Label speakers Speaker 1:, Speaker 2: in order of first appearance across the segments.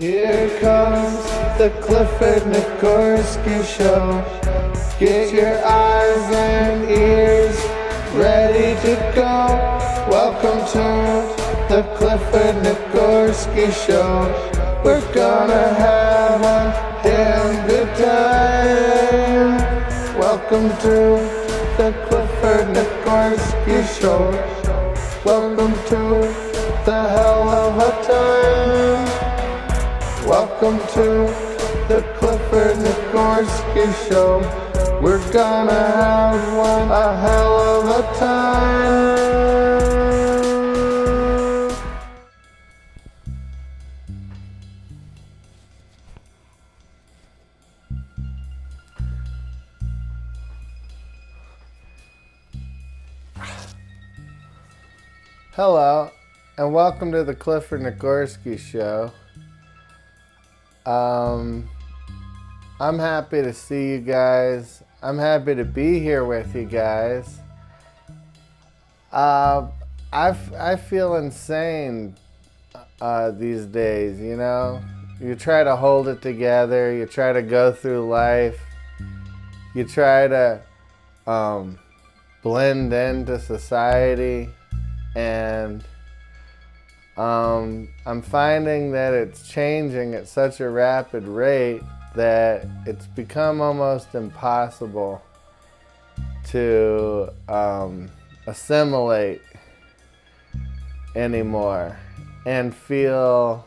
Speaker 1: Here comes the Clifford Nicgorski Show. Get your eyes and ears ready to go. Welcome to the Clifford Nicgorski Show. We're gonna have a damn good time. Welcome to the Clifford Nicgorski Show. Welcome to the hell of a time. Welcome to the Clifford Nicgorski Show. We're gonna have a hell of a time. Hello, and welcome to the Clifford Nicgorski Show. I'm happy to see you guys. I'm happy to be here with you guys. I feel insane these days, you know? You try to hold it together, you try to go through life, you try to blend into society, and I'm finding that it's changing at such a rapid rate that it's become almost impossible to assimilate anymore and feel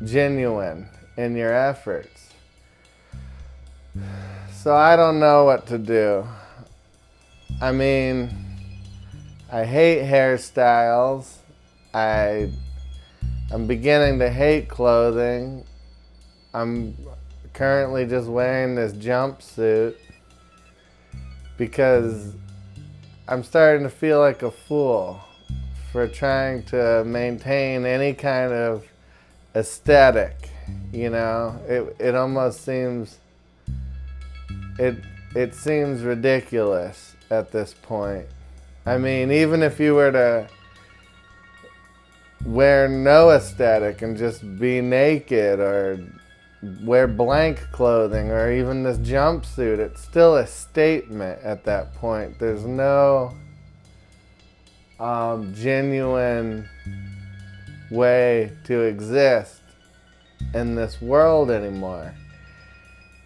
Speaker 1: genuine in your efforts. So I don't know what to do. I mean, I hate hairstyles. I'm beginning to hate clothing. I'm currently just wearing this jumpsuit because I'm starting to feel like a fool for trying to maintain any kind of aesthetic, you know? It almost seems, it seems ridiculous at this point. I mean, even if you were to wear no aesthetic and just be naked or wear blank clothing or even this jumpsuit, it's still a statement at that point. There's no genuine way to exist in this world anymore.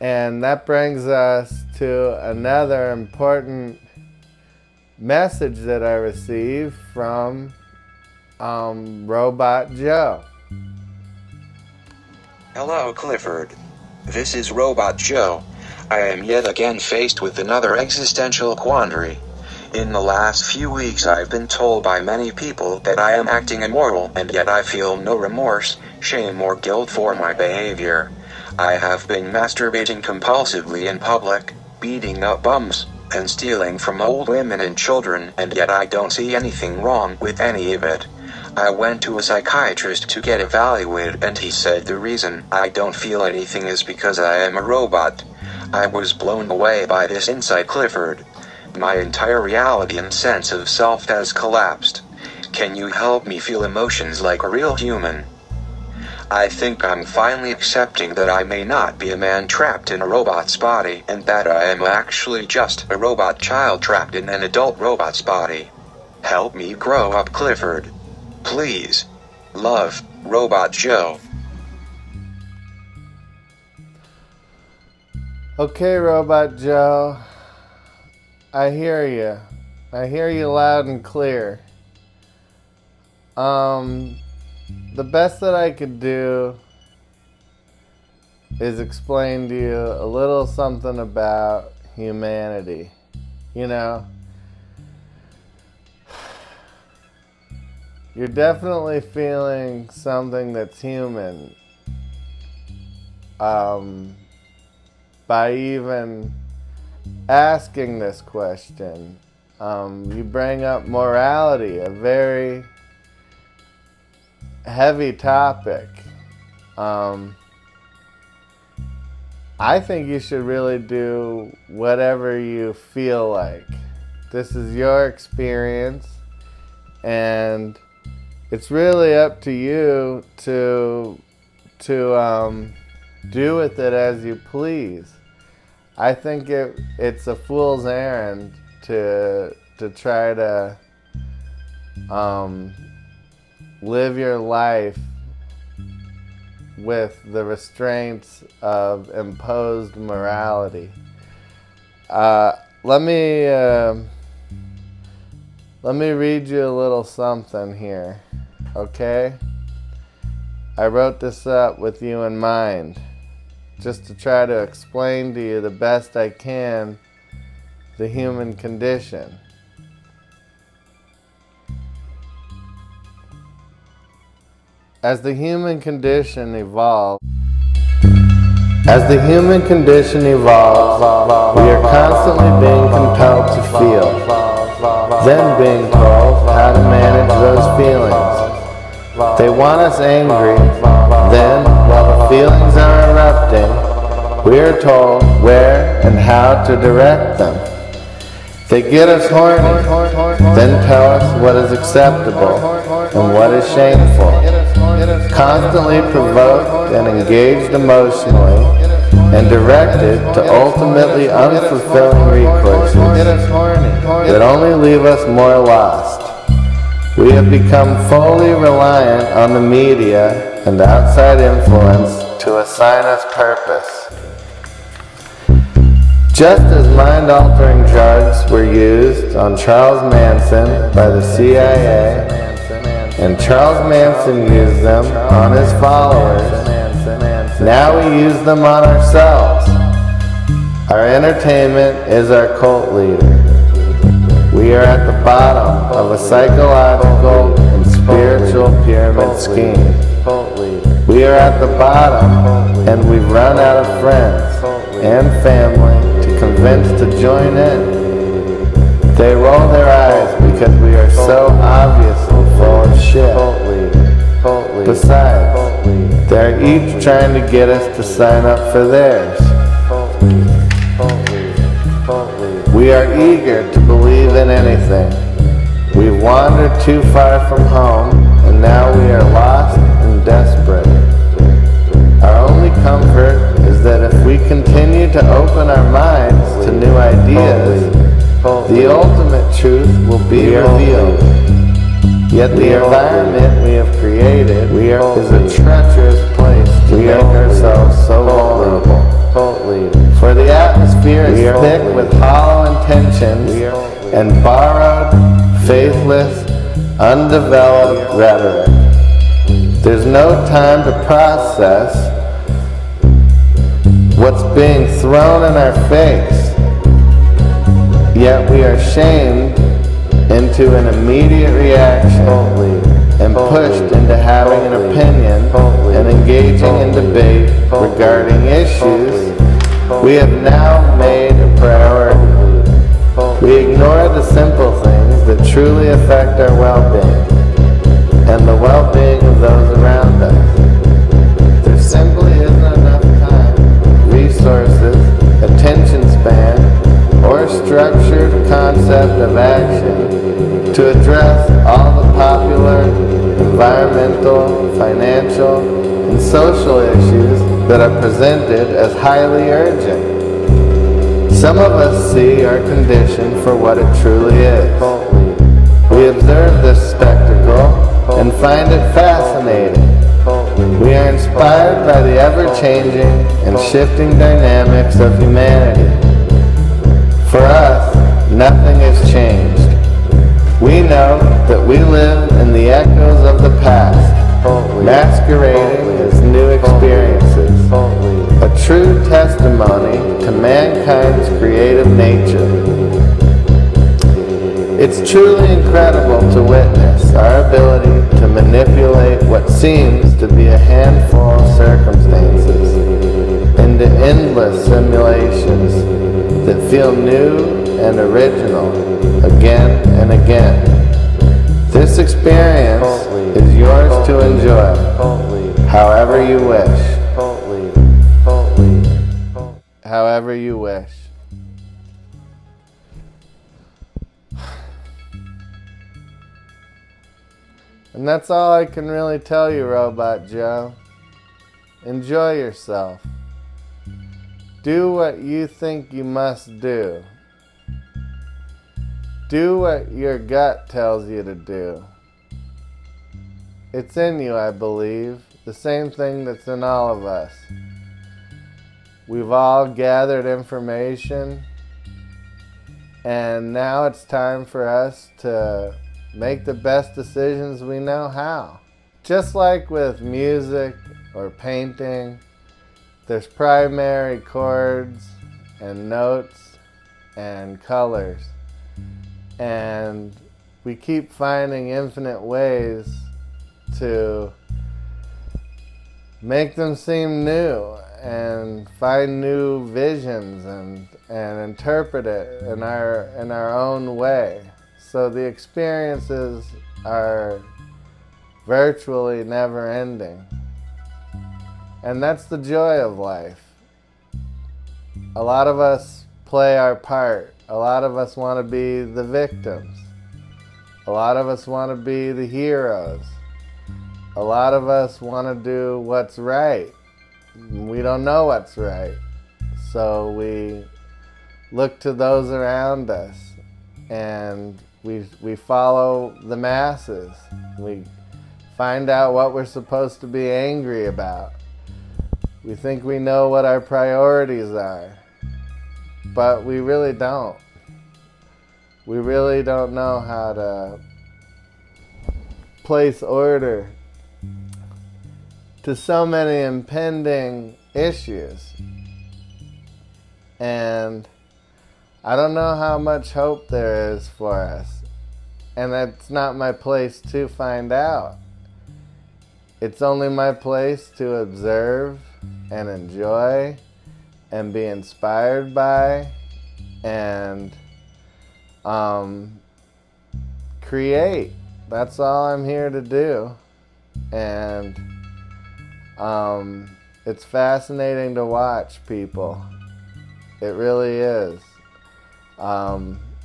Speaker 1: And that brings us to another important message that I received from Robot Joe.
Speaker 2: Hello, Clifford. This is Robot Joe. I am yet again faced with another existential quandary. In the last few weeks, I've been told by many people that I am acting immoral, and yet I feel no remorse, shame, or guilt for my behavior. I have been masturbating compulsively in public, beating up bums, and stealing from old women and children, and yet I don't see anything wrong with any of it. I went to a psychiatrist to get evaluated, and he said the reason I don't feel anything is because I am a robot. I was blown away by this insight, Clifford. My entire reality and sense of self has collapsed. Can you help me feel emotions like a real human? I think I'm finally accepting that I may not be a man trapped in a robot's body, and that I am actually just a robot child trapped in an adult robot's body. Help me grow up, Clifford. Please. Love, Robot Joe.
Speaker 1: Okay, Robot Joe. I hear you. I hear you loud and clear. The best that I could do is explain to you a little something about humanity. You know? You're definitely feeling something that's human by even asking this question. You bring up morality, a very heavy topic. I think you should really do whatever you feel like. This is your experience, and it's really up to you to do with it as you please. I think it's a fool's errand to try to live your life with the restraints of imposed morality. Let me read you a little something here, okay? I wrote this up with you in mind, just to try to explain to you the best I can the human condition. As the human condition evolves, we are constantly being compelled to feel, then being told how to manage those feelings. They want us angry, then, while the feelings are erupting, we are told where and how to direct them. They get us horny, then tell us what is acceptable and what is shameful. Constantly provoked and engaged emotionally, and directed to ultimately unfulfilling recourses that only leave us more lost. We have become fully reliant on the media and outside influence to assign us purpose. Just as mind-altering drugs were used on Charles Manson by the CIA, and Charles Manson used them on his followers, now we use them on ourselves. Our entertainment is our cult leader. We are at the bottom of a psychological and spiritual pyramid scheme. We are at the bottom, and we've run out of friends and family to convince to join in. They roll their eyes because we are so obviously full of shit. Besides, they're each trying to get us to sign up for theirs. We are eager to believe in anything. We've wandered too far from home, and now we are lost and desperate. Our only comfort is that if we continue to open our minds to new ideas, the ultimate truth will be revealed. Yet the environment we have created is a treacherous place to make ourselves so vulnerable. For the atmosphere is thick with hollow intentions and borrowed, faithless, undeveloped rhetoric. There's no time to process what's being thrown in our face. Yet we are shamed into an immediate reaction and pushed into having an opinion and engaging in debate regarding issues we have now made a priority. We ignore the simple things that truly affect our well-being and the well-being of those around us. There simply isn't enough time, resources, attention span, or structured concept of action to address all the popular environmental, financial, and social issues that are presented as highly urgent. Some of us see our condition for what it truly is. We observe this spectacle and find it fascinating. We are inspired by the ever-changing and shifting dynamics of humanity. For us, nothing has changed. We know that we live in the echoes of the past, masquerading as new experiences, a true testimony to mankind's creative nature. It's truly incredible to witness our ability to manipulate what seems to be a handful of circumstances into endless simulations that feel new and original again and again. This experience is yours to enjoy, however you wish. However you wish. And that's all I can really tell you, Robot Joe. Enjoy yourself. Do what you think you must do. Do what your gut tells you to do. It's in you, I believe, the same thing that's in all of us. We've all gathered information, and now it's time for us to make the best decisions we know how. Just like with music or painting, there's primary chords and notes and colors. And we keep finding infinite ways to make them seem new and find new visions and interpret it in our own way. So the experiences are virtually never ending. And that's the joy of life. A lot of us play our part. A lot of us want to be the victims. A lot of us want to be the heroes. A lot of us want to do what's right. We don't know what's right. So we look to those around us and we follow the masses. We find out what we're supposed to be angry about. We think we know what our priorities are, but we really don't. We really don't know how to place order to so many impending issues. And I don't know how much hope there is for us. And it's not my place to find out. It's only my place to observe and enjoy and be inspired by and create. That's all I'm here to do. And it's fascinating to watch people. It really is.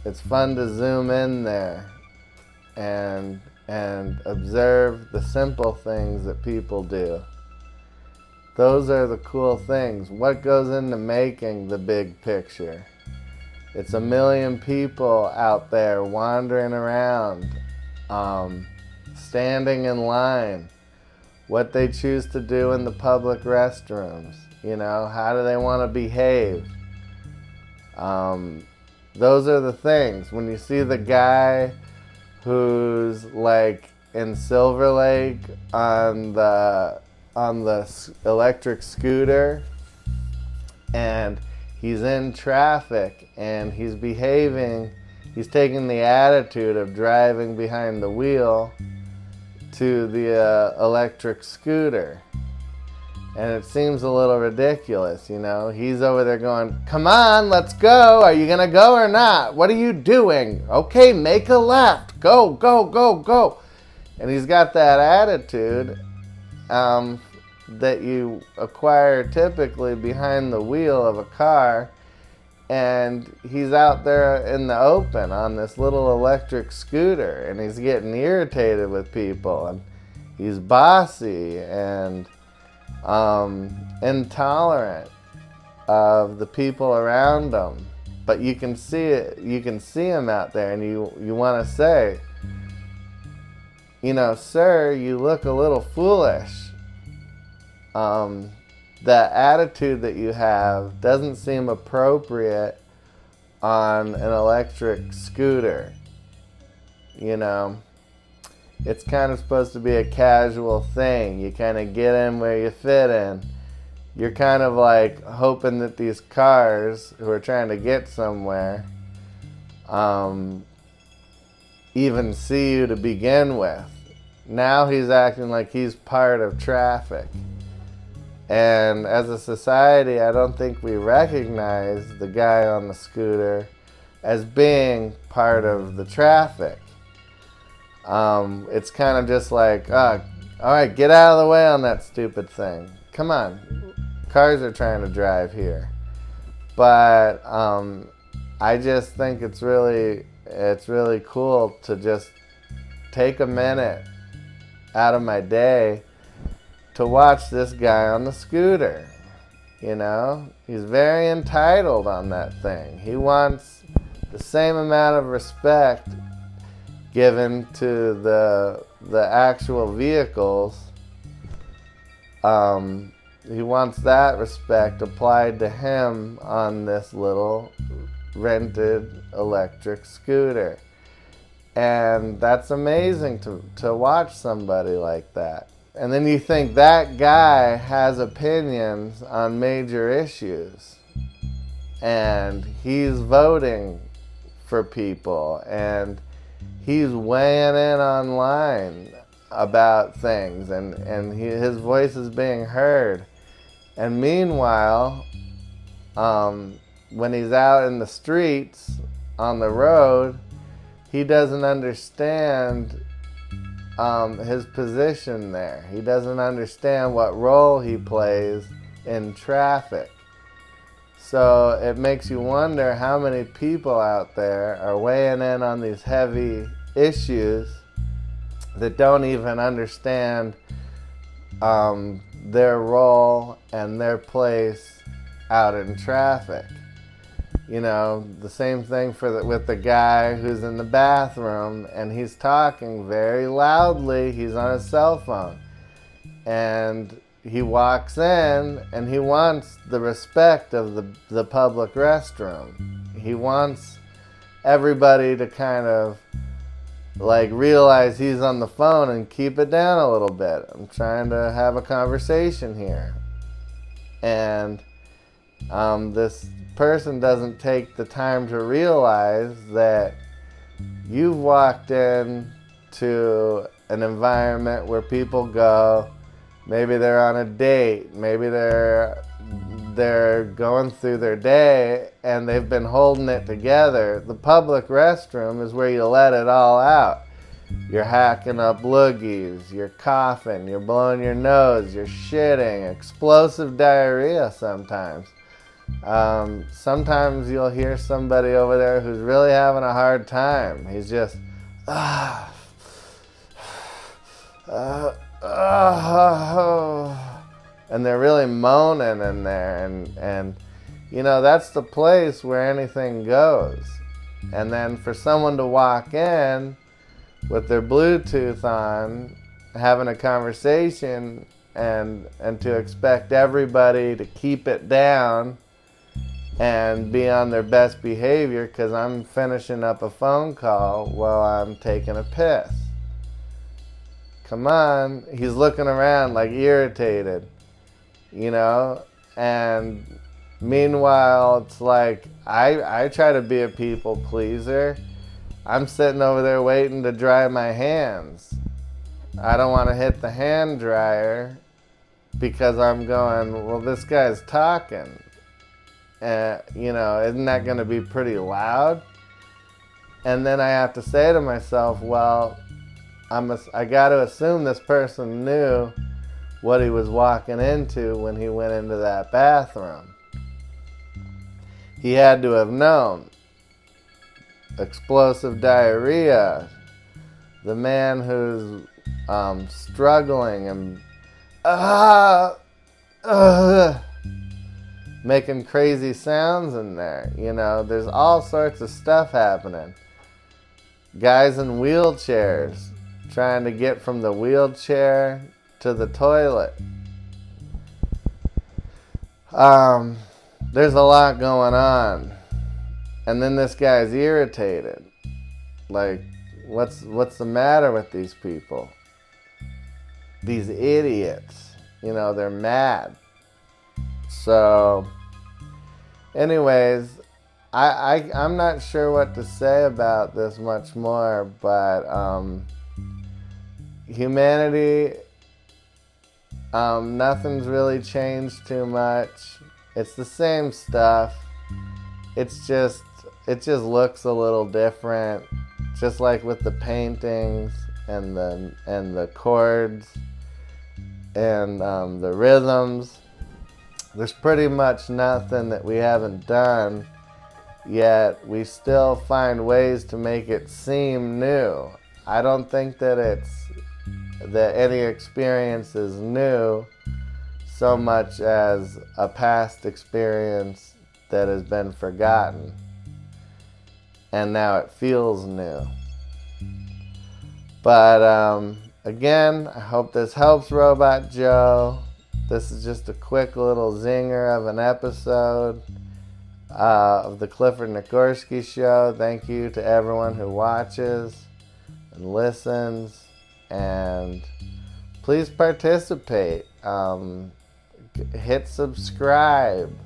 Speaker 1: It's fun to zoom in there and observe the simple things that people do. Those are the cool things. What goes into making the big picture? It's 1 million people out there wandering around, standing in line, what they choose to do in the public restrooms, how do they want to behave? Those are the things. When you see the guy who's like in Silver Lake on the electric scooter and he's in traffic and he's behaving, he's taking the attitude of driving behind the wheel to the electric scooter. And it seems a little ridiculous, He's over there going, come on, let's go. Are you going to go or not? What are you doing? Okay, make a left. Go, go, go, go. And he's got that attitude that you acquire typically behind the wheel of a car. And he's out there in the open on this little electric scooter. And he's getting irritated with people. And he's bossy and intolerant of the people around him. But you can see it. You can see him out there, and you want to say, sir, you look a little foolish. The attitude that you have doesn't seem appropriate on an electric scooter. It's kind of supposed to be a casual thing. You kind of get in where you fit in. You're kind of like hoping that these cars who are trying to get somewhere even see you to begin with. Now he's acting like he's part of traffic. And as a society, I don't think we recognize the guy on the scooter as being part of the traffic. It's kind of just like, all right, get out of the way on that stupid thing. Come on, cars are trying to drive here. But I just think it's really cool to just take a minute out of my day to watch this guy on the scooter. You know, he's very entitled on that thing. He wants the same amount of respect given to the actual vehicles. He wants that respect applied to him on this little rented electric scooter. And that's amazing to watch somebody like that. And then you think that guy has opinions on major issues. And he's voting for people. And he's weighing in online about things. And his voice is being heard. And meanwhile, when he's out in the streets, on the road, he doesn't understand his position there. He doesn't understand what role he plays in traffic. So it makes you wonder how many people out there are weighing in on these heavy issues that don't even understand their role and their place out in traffic. You know, the same thing with the guy who's in the bathroom and he's talking very loudly. He's on his cell phone. And he walks in and he wants the respect of the public restroom. He wants everybody to kind of like realize he's on the phone and keep it down a little bit. I'm trying to have a conversation here. And this person doesn't take the time to realize that you've walked in to an environment where people go. Maybe they're on a date. Maybe they're going through their day and they've been holding it together. The public restroom is where you let it all out. You're hacking up loogies, you're coughing, you're blowing your nose, you're shitting, explosive diarrhea sometimes. Sometimes you'll hear somebody over there who's really having a hard time. He's just, and they're really moaning in there. And you know, that's the place where anything goes. And then for someone to walk in with their Bluetooth on, having a conversation, and to expect everybody to keep it down and be on their best behavior because I'm finishing up a phone call while I'm taking a piss. Come on. He's looking around like irritated, you know? And meanwhile, it's like I try to be a people pleaser. I'm sitting over there waiting to dry my hands. I don't want to hit the hand dryer because I'm going, well, this guy's talking. You know, isn't that going to be pretty loud? And then I have to say to myself, well, I got to assume this person knew what he was walking into when he went into that bathroom. He had to have known. Explosive diarrhea. The man who's struggling and making crazy sounds in there. You know, there's all sorts of stuff happening. Guys in wheelchairs trying to get from the wheelchair to the toilet. There's a lot going on. And then this guy's irritated. Like, what's the matter with these people? These idiots. You know, they're mad. So, anyways, I'm not sure what to say about this much more, but humanity, nothing's really changed too much. It's the same stuff. It just looks a little different, just like with the paintings and the chords and the rhythms. There's pretty much nothing that we haven't done, yet we still find ways to make it seem new. I don't think that that any experience is new so much as a past experience that has been forgotten. And now it feels new. But again, I hope this helps, Robot Joe. This is just a quick little zinger of an episode of the Clifford Nicgorski Show. Thank you to everyone who watches and listens. And please participate. Hit subscribe.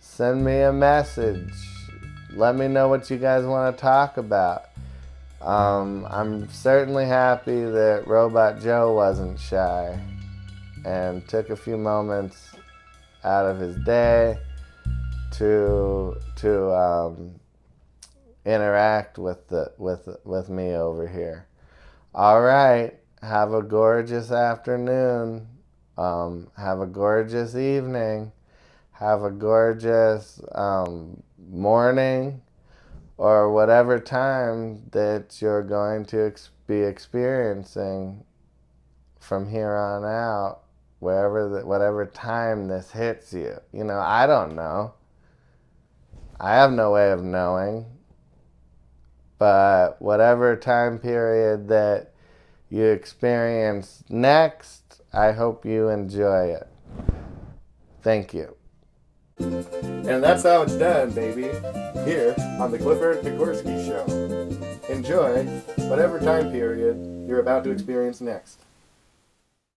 Speaker 1: Send me a message. Let me know what you guys want to talk about. I'm certainly happy that Robot Joe wasn't shy and took a few moments out of his day to interact with me over here. All right, have a gorgeous afternoon. Have a gorgeous evening. Have a gorgeous morning, or whatever time that you're going to be experiencing from here on out, whatever time this hits you. You know, I don't know. I have no way of knowing. But whatever time period that you experience next, I hope you enjoy it. Thank you.
Speaker 3: And that's how it's done, baby. Here on the Clifford Nicgorski Show. Enjoy whatever time period you're about to experience next.